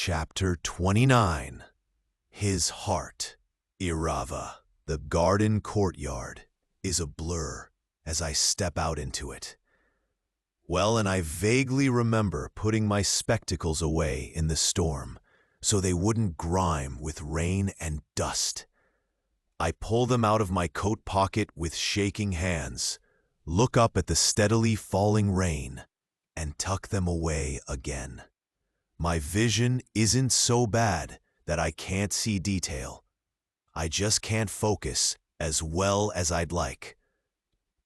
Chapter 29. His Heart. Irava. The garden courtyard is a blur as I step out into it. And I vaguely remember putting my spectacles away in the storm so they wouldn't grime with rain and dust. I pull them out of my coat pocket with shaking hands, look up at the steadily falling rain, and tuck them away again. My vision isn't so bad that I can't see detail. I just can't focus as well as I'd like.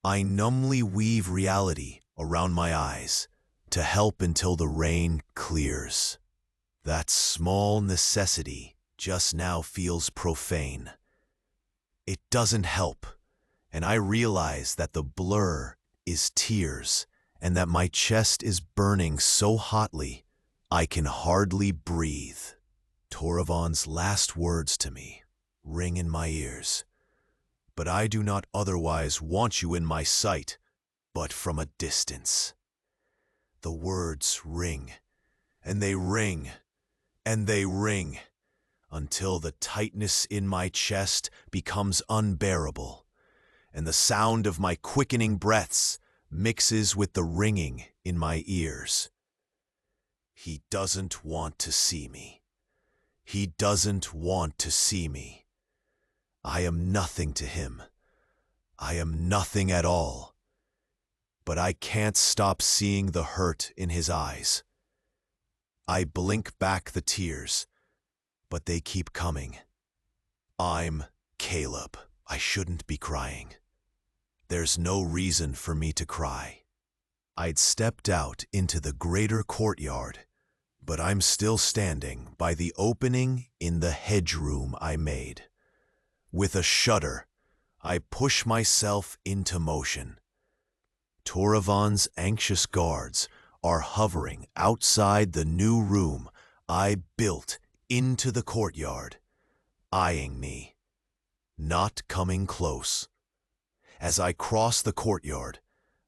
I numbly weave reality around my eyes to help until the rain clears. That small necessity just now feels profane. It doesn't help, and I realize that the blur is tears and that my chest is burning so hotly I can hardly breathe. Toravan's last words to me ring in my ears. But I do not otherwise want you in my sight, but from a distance. The words ring, and they ring, and they ring, until the tightness in my chest becomes unbearable, and the sound of my quickening breaths mixes with the ringing in my ears. He doesn't want to see me. He doesn't want to see me. I am nothing to him. I am nothing at all. But I can't stop seeing the hurt in his eyes. I blink back the tears, but they keep coming. I'm Caleb. I shouldn't be crying. There's no reason for me to cry. I'd stepped out into the greater courtyard, but I'm still standing by the opening in the hedge room I made. With a shudder, I push myself into motion. Toravan's anxious guards are hovering outside the new room I built into the courtyard, eyeing me, not coming close. As I cross the courtyard,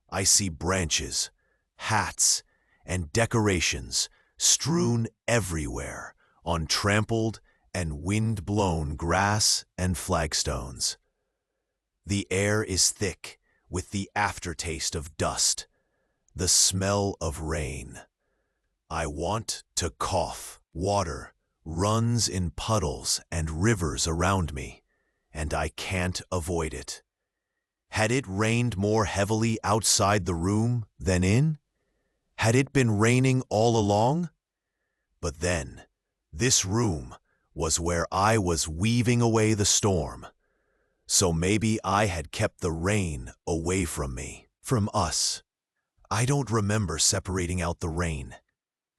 I see branches, hats, and decorations strewn everywhere on trampled and wind-blown grass and flagstones. The air is thick with the aftertaste of dust, the smell of rain. I want to cough. Water runs in puddles and rivers around me, and I can't avoid it. Had it rained more heavily outside the room than in? Had it been raining all along? But then, this room was where I was weaving away the storm. So maybe I had kept the rain away from me, from us. I don't remember separating out the rain.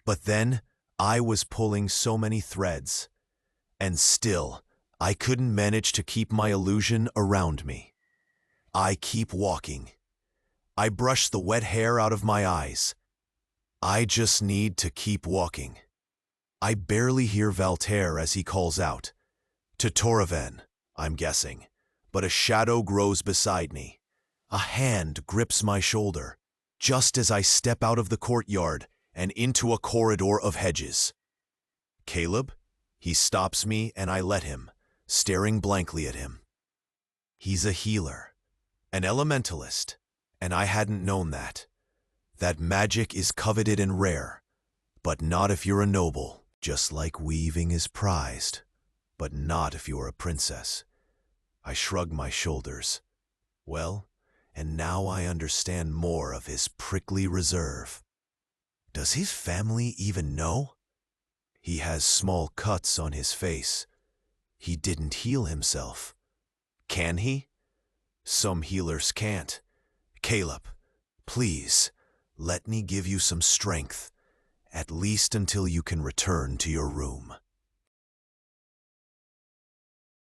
But then, I was pulling so many threads. And still, I couldn't manage to keep my illusion around me. I keep walking. I brush the wet hair out of my eyes. I just need to keep walking. I barely hear Valter as he calls out. To Toravan, I'm guessing, but a shadow grows beside me. A hand grips my shoulder, just as I step out of the courtyard and into a corridor of hedges. Caleb? He stops me and I let him, staring blankly at him. He's a healer, an elementalist, and I hadn't known that. That magic is coveted and rare, but not if you're a noble. Just like weaving is prized, but not if you're a princess. I shrug my shoulders. And now I understand more of his prickly reserve. Does his family even know? He has small cuts on his face. He didn't heal himself. Can he? Some healers can't. Caleb, please, let me give you some strength. At least until you can return to your room.